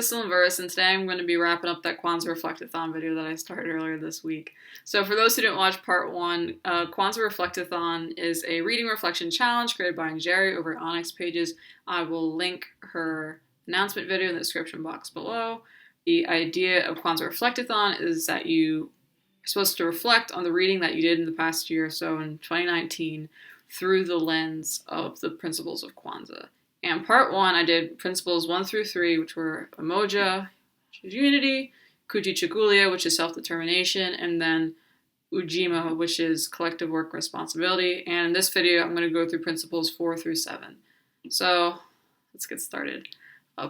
System Verse, and today I'm going to be wrapping up that Kwanzaa Reflectathon video that I started earlier this week. So for those who didn't watch part one, Kwanzaa Reflectathon is a reading reflection challenge created by Jerry over at Onyx Pages. I will link her announcement video in the description box below. The idea of Kwanzaa Reflectathon is that you are supposed to reflect on the reading that you did in the past year or so in 2019 through the lens of the principles of Kwanzaa. And part one, I did principles 1 through 3, which were Umoja, which is unity, Kujichagulia, which is self-determination, and then Ujamaa, which is collective work and responsibility. And in this video, I'm going to go through principles 4 through 7. So let's get started.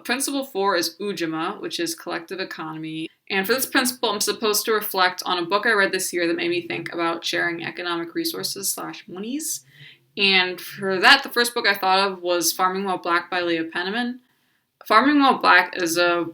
Principle 4 is Ujamaa, which is collective economy. And for this principle, I'm supposed to reflect on a book I read this year that made me think about sharing economic resources / monies. And for that, the first book I thought of was Farming While Black by Leah Penniman. Farming While Black is a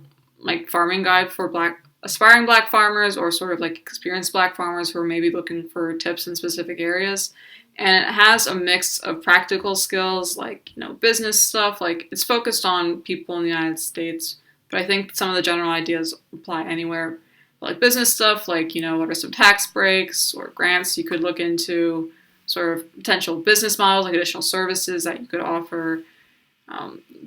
farming guide for aspiring black farmers or sort of like experienced black farmers who are maybe looking for tips in specific areas. And it has a mix of practical skills like, business stuff. Like, it's focused on people in the United States, but I think some of the general ideas apply anywhere. But like business stuff, like, what are some tax breaks or grants you could look into, sort of potential business models, like additional services that you could offer,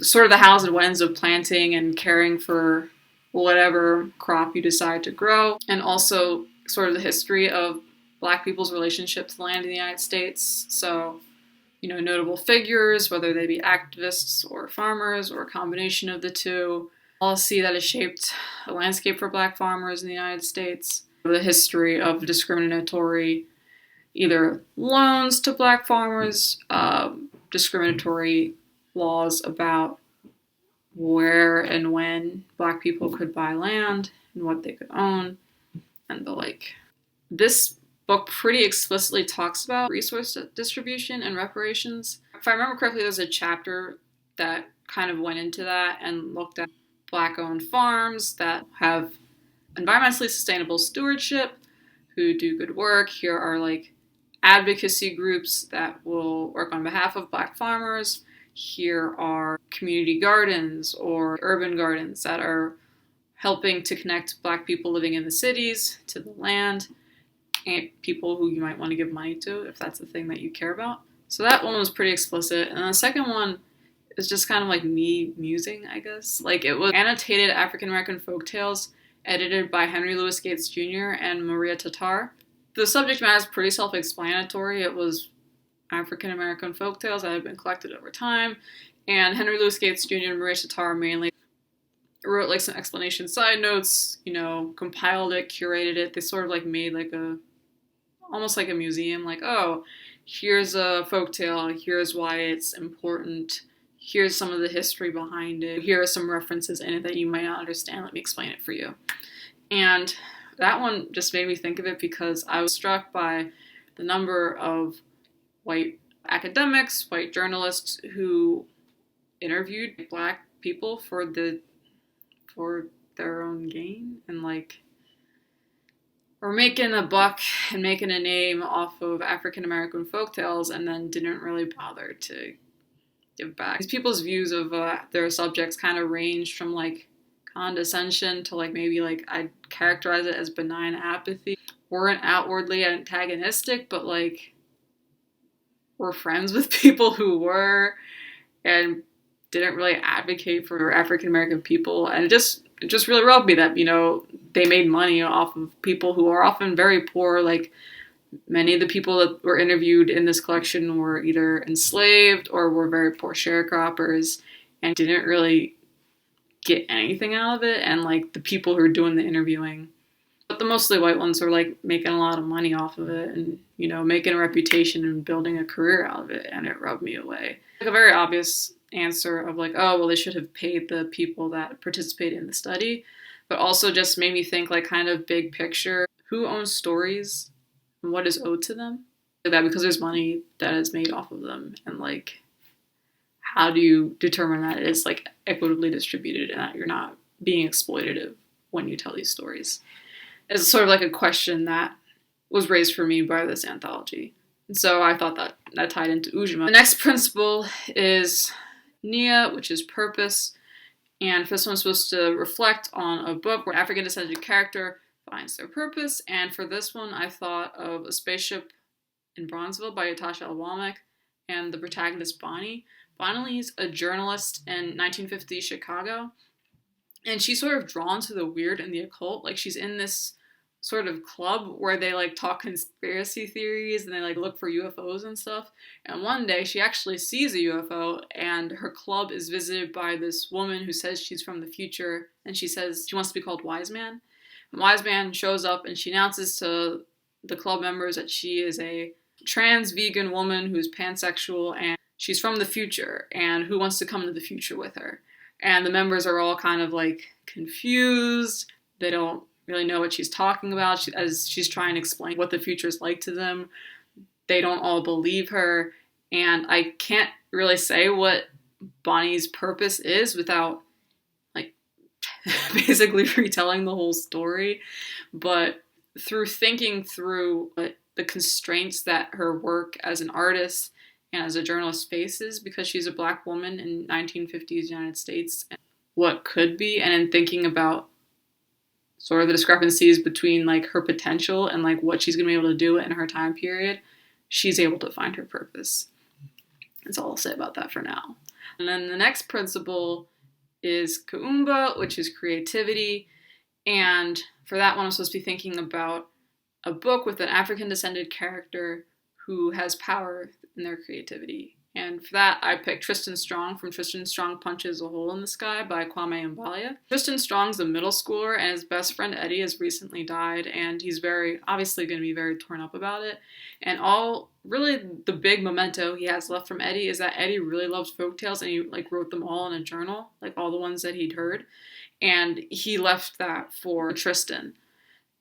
sort of the hows and whens of planting and caring for whatever crop you decide to grow, and also sort of the history of Black people's relationship to the land in the United States. So, notable figures, whether they be activists or farmers or a combination of the two, policy that has shaped the landscape for Black farmers in the United States, the history of discriminatory either loans to Black farmers, discriminatory laws about where and when Black people could buy land and what they could own, and the like. This book pretty explicitly talks about resource distribution and reparations. If I remember correctly, there's a chapter that kind of went into that and looked at Black-owned farms that have environmentally sustainable stewardship, who do good work. Here are advocacy groups that will work on behalf of Black farmers. Here are community gardens or urban gardens that are helping to connect Black people living in the cities to the land and people who you might want to give money to if that's the thing that you care about. So that one was pretty explicit. And the second one is just kind of like me musing, I guess. It was Annotated African American Folktales, edited by Henry Louis Gates Jr. and Maria Tatar. The subject matter is pretty self-explanatory. It was African American folktales that had been collected over time, and Henry Louis Gates Jr. and Maria Tatar mainly wrote some explanation side notes, compiled it, curated it. They sort of made almost like a museum, here's a folktale, here's why it's important, here's some of the history behind it, here are some references in it that you might not understand, let me explain it for you. And that one just made me think of it because I was struck by the number of white academics, white journalists who interviewed Black people for their own gain and were making a buck and making a name off of African American folktales and then didn't really bother to give back. These people's views of their subjects kind of ranged from condescension to maybe I'd characterize it as benign apathy. Weren't outwardly antagonistic, but were friends with people who were and didn't really advocate for African American people. And it just really rubbed me that, they made money off of people who are often very poor. Many of the people that were interviewed in this collection were either enslaved or were very poor sharecroppers and didn't really get anything out of it. And the people who are doing the interviewing, but the mostly white ones were making a lot of money off of it and, making a reputation and building a career out of it. And it rubbed me away. A very obvious answer of oh, well, they should have paid the people that participated in the study, but also just made me think kind of big picture, who owns stories and what is owed to them? That because there's money that is made off of them, and how do you determine that it is equitably distributed and that you're not being exploitative when you tell these stories? It's sort of a question that was raised for me by this anthology. And so I thought that tied into Ujamaa. The next principle is Nia, which is purpose. And this one's supposed to reflect on a book where an African descended character finds their purpose. And for this one, I thought of A Spaceship in Bronzeville by Yatasha Alwamek and the protagonist Bonnie. Bonnie's a journalist in 1950s Chicago, and she's sort of drawn to the weird and the occult. Like, she's in this sort of club where they like talk conspiracy theories and they like look for UFOs and stuff. And one day she actually sees a UFO, and her club is visited by this woman who says she's from the future, and she says she wants to be called Wise Man. And Wise Man shows up and she announces to the club members that she is a trans vegan woman who's pansexual and she's from the future and who wants to come to the future with her. And the members are all kind of like confused. They don't really know what she's talking about as she's trying to explain what the future is like to them. They don't all believe her, and I can't really say what Bonnie's purpose is without like basically retelling the whole story. But through thinking through the constraints that her work as an artist and as a journalist faces, because she's a Black woman in 1950s United States, and what could be, and in thinking about sort of the discrepancies between like her potential and like what she's gonna be able to do in her time period, she's able to find her purpose. That's all I'll say about that for now. And then the next principle is Kuumba, which is creativity. And for that one, I'm supposed to be thinking about a book with an African descended character who has power in their creativity. And for that, I picked Tristan Strong from Tristan Strong Punches a Hole in the Sky by Kwame Mbalia. Tristan Strong's a middle schooler, and his best friend Eddie has recently died, and he's obviously going to be very torn up about it. And really the big memento he has left from Eddie is that Eddie really loves folktales, and he like wrote them all in a journal, like all the ones that he'd heard. And he left that for Tristan.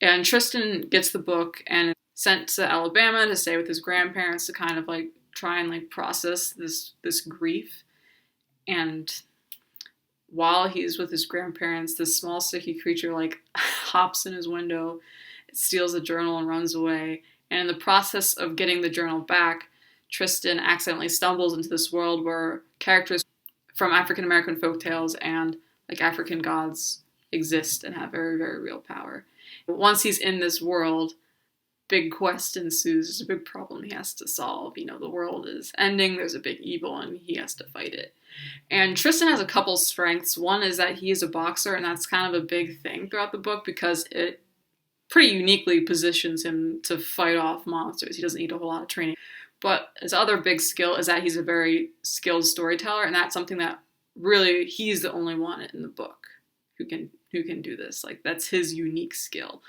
And Tristan gets the book and is sent to Alabama to stay with his grandparents to kind of like try and like process this grief. And while he's with his grandparents, this small sticky creature like hops in his window, steals the journal and runs away. And in the process of getting the journal back, Tristan accidentally stumbles into this world where characters from African American folktales and like African gods exist and have very, very real power. But once he's in this world, big quest ensues. There's a big problem he has to solve. You know, the world is ending, there's a big evil, and he has to fight it. And Tristan has a couple strengths. One is that he is a boxer, and that's kind of a big thing throughout the book because it pretty uniquely positions him to fight off monsters. He doesn't need a whole lot of training. But his other big skill is that he's a very skilled storyteller, and that's something that really he's the only one in the book who can do this. Like, that's his unique skill.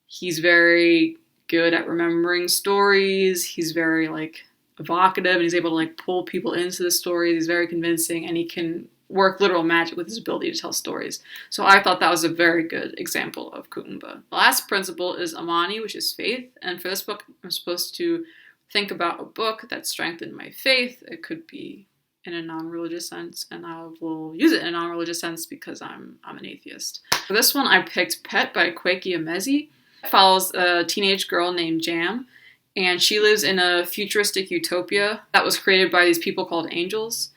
He's very good at remembering stories. He's very like evocative, and he's able to like pull people into the stories. He's very convincing, and he can work literal magic with his ability to tell stories. So I thought that was a very good example of Kuumba. The last principle is Imani, which is faith. And for this book, I'm supposed to think about a book that strengthened my faith. It could be in a non-religious sense, and I will use it in a non-religious sense because I'm an atheist. For this one, I picked Pet by Kweki Emezi. It follows a teenage girl named Jam, and she lives in a futuristic utopia that was created by these people called angels.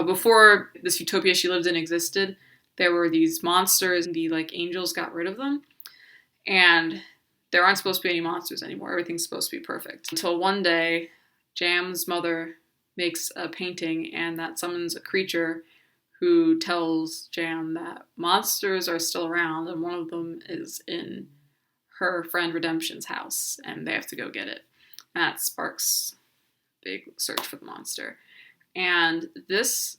Before this utopia she lived in existed, there were these monsters, and the like angels got rid of them, and there aren't supposed to be any monsters anymore. Everything's supposed to be perfect. Until one day, Jam's mother makes a painting, and that summons a creature who tells Jam that monsters are still around, and one of them is in her friend Redemption's house, and they have to go get it. And that sparks a big search for the monster. And this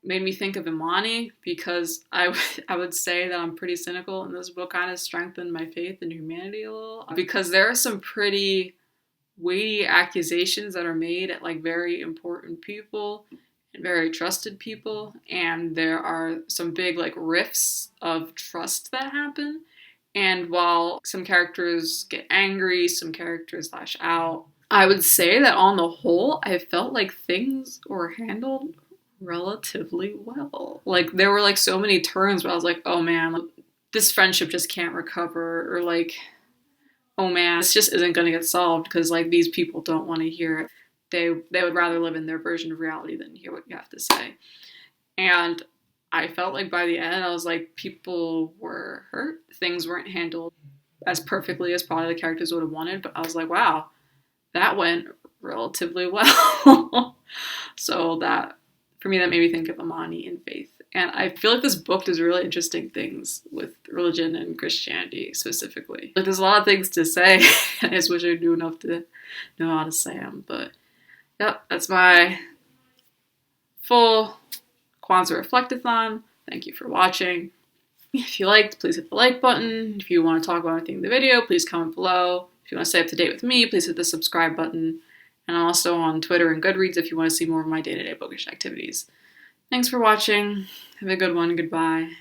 made me think of Imani, because I would say that I'm pretty cynical, and this book kind of strengthened my faith in humanity a little, because there are some pretty weighty accusations that are made at like very important people and very trusted people, and there are some big like rifts of trust that happen. And while some characters get angry, some characters lash out, I would say that on the whole, I felt like things were handled relatively well. Like, there were like so many turns where I was like, oh man, this friendship just can't recover, or like, oh man, this just isn't going to get solved because like these people don't want to hear it. They would rather live in their version of reality than hear what you have to say. And I felt like by the end, I was like, people were hurt. Things weren't handled as perfectly as probably the characters would have wanted, but I was like, wow, that went relatively well. So that, for me, that made me think of Imani and faith. And I feel like this book does really interesting things with religion and Christianity specifically. Like, there's a lot of things to say. I just wish I knew enough to know how to say them. But, yep, that's my full Kwanzaa Reflectathon. Thank you for watching. If you liked, please hit the like button. If you want to talk about anything in the video, please comment below. If you want to stay up to date with me, please hit the subscribe button. And I'm also on Twitter and Goodreads if you want to see more of my day-to-day bookish activities. Thanks for watching. Have a good one. Goodbye.